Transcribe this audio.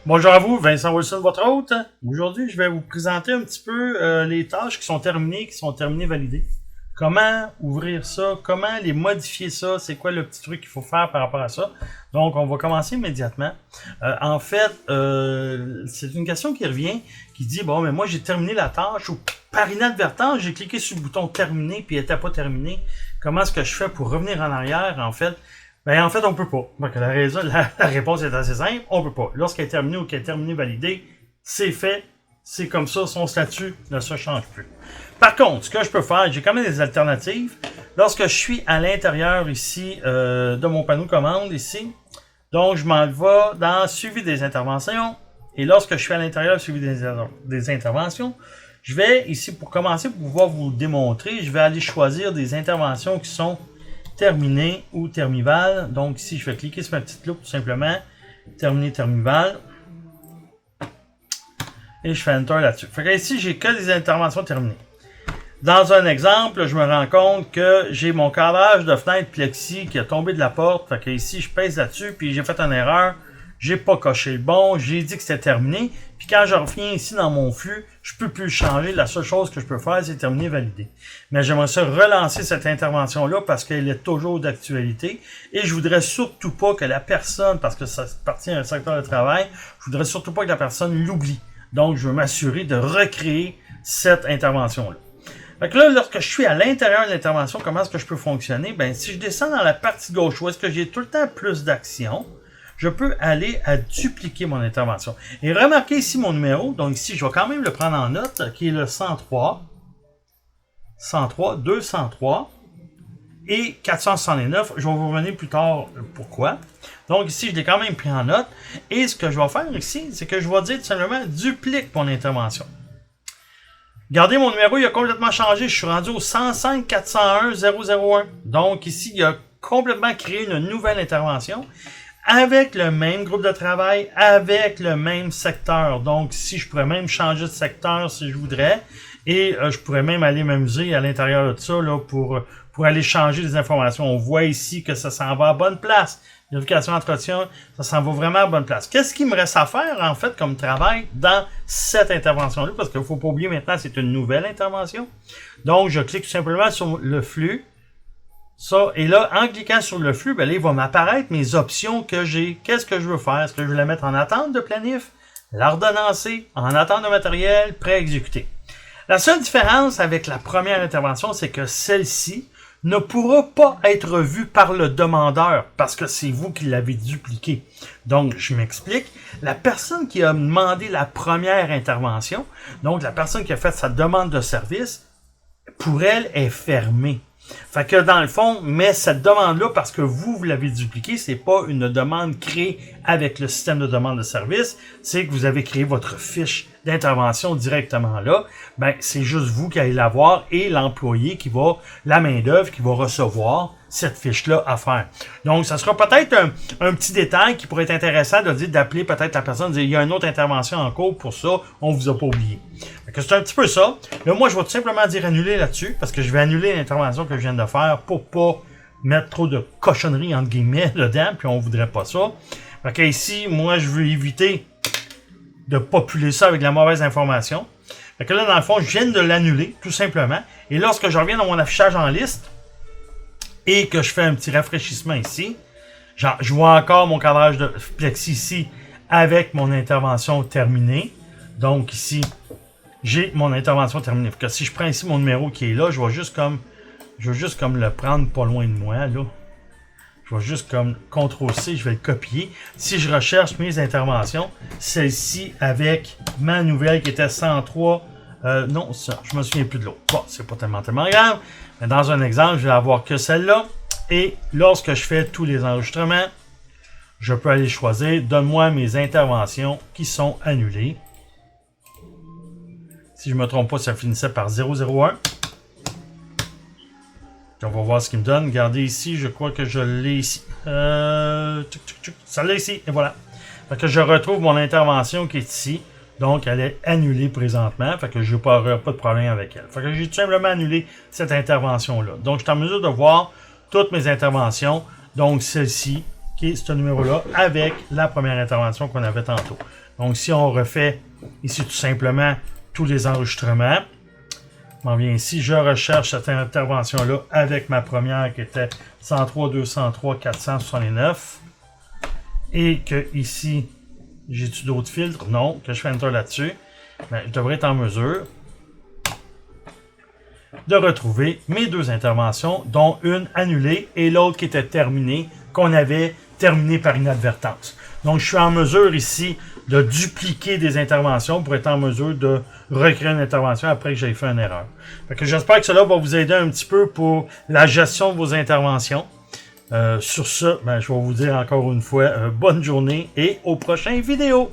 Bonjour à vous, Vincent Wilson, votre hôte. Aujourd'hui, je vais vous présenter un petit peu les tâches qui sont terminées, validées. Comment ouvrir ça, comment les modifier ça, c'est quoi le petit truc qu'il faut faire par rapport à ça. Donc, on va commencer immédiatement. En fait, c'est une question qui revient, qui dit, bon, mais moi, j'ai terminé la tâche, ou par inadvertance, j'ai cliqué sur le bouton terminer, puis elle n'était pas terminée. Comment est-ce que je fais pour revenir en arrière, en fait? En fait, on peut pas. Donc, la réponse est assez simple, on peut pas. Lorsqu'elle est terminée ou qu'elle est terminée validée, c'est fait, c'est comme ça, son statut ne se change plus. Par contre, ce que je peux faire, j'ai quand même des alternatives. Lorsque je suis à l'intérieur ici de mon panneau commande ici, donc je m'en vais dans suivi des interventions. Et lorsque je suis à l'intérieur suivi des interventions, je vais ici pour commencer, pour pouvoir vous démontrer, je vais aller choisir des interventions qui sont terminé ou termival. Donc ici, je vais cliquer sur ma petite loupe tout simplement. Terminer, termival. Et je fais Enter là-dessus. Fait que ici, j'ai que des interventions terminées. Dans un exemple, je me rends compte que j'ai mon cadrage de fenêtre plexi qui a tombé de la porte. Fait que ici, je pèse là-dessus, puis j'ai fait une erreur. J'ai pas coché le bon, j'ai dit que c'était terminé. Puis quand je reviens ici dans mon flux, je peux plus le changer. La seule chose que je peux faire, c'est terminer, valider. Mais j'aimerais ça relancer cette intervention-là parce qu'elle est toujours d'actualité. Et je voudrais surtout pas que la personne, parce que ça appartient à un secteur de travail, je voudrais surtout pas que la personne l'oublie. Donc, je veux m'assurer de recréer cette intervention-là. Fait que là, lorsque je suis à l'intérieur de l'intervention, comment est-ce que je peux fonctionner? Ben, si je descends dans la partie gauche, où est-ce que j'ai tout le temps plus d'actions, je peux aller à dupliquer mon intervention. Et remarquez ici mon numéro. Donc ici, je vais quand même le prendre en note, qui est le 103, 203 et 469. Je vais vous revenir plus tard pourquoi. Donc ici, je l'ai quand même pris en note. Et ce que je vais faire ici, c'est que je vais dire tout simplement duplique mon intervention. Regardez, mon numéro, il a complètement changé. Je suis rendu au 105 401 001. Donc ici, il a complètement créé une nouvelle intervention avec le même groupe de travail, avec le même secteur. Donc, si je pourrais même changer de secteur si je voudrais, et je pourrais même aller m'amuser à l'intérieur de ça là, pour aller changer les informations. On voit ici que ça s'en va à bonne place. L'éducation entretien, ça s'en va vraiment à bonne place. Qu'est-ce qu'il me reste à faire, en fait, comme travail dans cette intervention-là? Parce qu'il ne faut pas oublier maintenant, c'est une nouvelle intervention. Donc, je clique tout simplement sur le flux. Ça, et là, en cliquant sur le flux, ben là, il va m'apparaître mes options que j'ai. Qu'est-ce que je veux faire? Est-ce que je veux la mettre en attente de planif, l'ordonnancer, en attente de matériel, pré-exécuté? La seule différence avec la première intervention, c'est que celle-ci ne pourra pas être vue par le demandeur parce que c'est vous qui l'avez dupliqué. Donc, je m'explique. La personne qui a demandé la première intervention, donc la personne qui a fait sa demande de service, pour elle, est fermée. Fait que dans le fond, mais cette demande-là, parce que vous l'avez dupliquée, c'est pas une demande créée avec le système de demande de service, c'est que vous avez créé votre fiche d'intervention directement là. Ben, c'est juste vous qui allez l'avoir et l'employé qui va, la main-d'œuvre qui va recevoir cette fiche-là à faire. Donc, ça sera peut-être un petit détail qui pourrait être intéressant de dire d'appeler peut-être la personne, de dire il y a une autre intervention en cours pour ça, on vous a pas oublié. C'est un petit peu ça. Là, moi, je vais tout simplement dire annuler là-dessus, parce que je vais annuler l'intervention que je viens de faire pour pas mettre trop de cochonneries entre guillemets dedans, puis on voudrait pas ça. Fait que ici, moi, je veux éviter de populer ça avec la mauvaise information. Fait que là, dans le fond, je viens de l'annuler, tout simplement. Et lorsque je reviens dans mon affichage en liste, et que je fais un petit rafraîchissement ici, genre, je vois encore mon cadrage de plexi ici avec mon intervention terminée. Donc ici, j'ai mon intervention terminée. Fait que si je prends ici mon numéro qui est là, je vais juste comme le prendre pas loin de moi, là. Je vais juste comme CTRL-C, je vais le copier. Si je recherche mes interventions, celle-ci avec ma nouvelle qui était 103, non, ça, je me souviens plus de l'autre. Bon, c'est pas tellement grave. Mais dans un exemple, je vais avoir que celle-là. Et lorsque je fais tous les enregistrements, je peux aller choisir, donne-moi mes interventions qui sont annulées. Si je ne me trompe pas, ça finissait par 001. On va voir ce qu'il me donne. Regardez ici, je crois que je l'ai ici. Ça l'est ici, et voilà. Fait que je retrouve mon intervention qui est ici. Donc, elle est annulée présentement. Fait que je n'ai pas de problème avec elle. Fait que j'ai tout simplement annulé cette intervention-là. Donc, je suis en mesure de voir toutes mes interventions. Donc, celle-ci, qui est ce numéro-là, avec la première intervention qu'on avait tantôt. Donc, si on refait ici tout simplement tous les enregistrements, je m'en viens ici, je recherche cette intervention-là avec ma première qui était 103 203 469. Et que ici, j'ai-tu d'autres filtres? Non, que je fais Enter là-dessus. Ben, je devrais être en mesure de retrouver mes deux interventions, dont une annulée et l'autre qui était terminée, qu'on avait terminée par inadvertance. Donc, je suis en mesure ici de dupliquer des interventions pour être en mesure de recréer une intervention après que j'ai fait une erreur. Fait que j'espère que cela va vous aider un petit peu pour la gestion de vos interventions. Sur ce, ben, je vais vous dire encore une fois bonne journée et aux prochaines vidéos.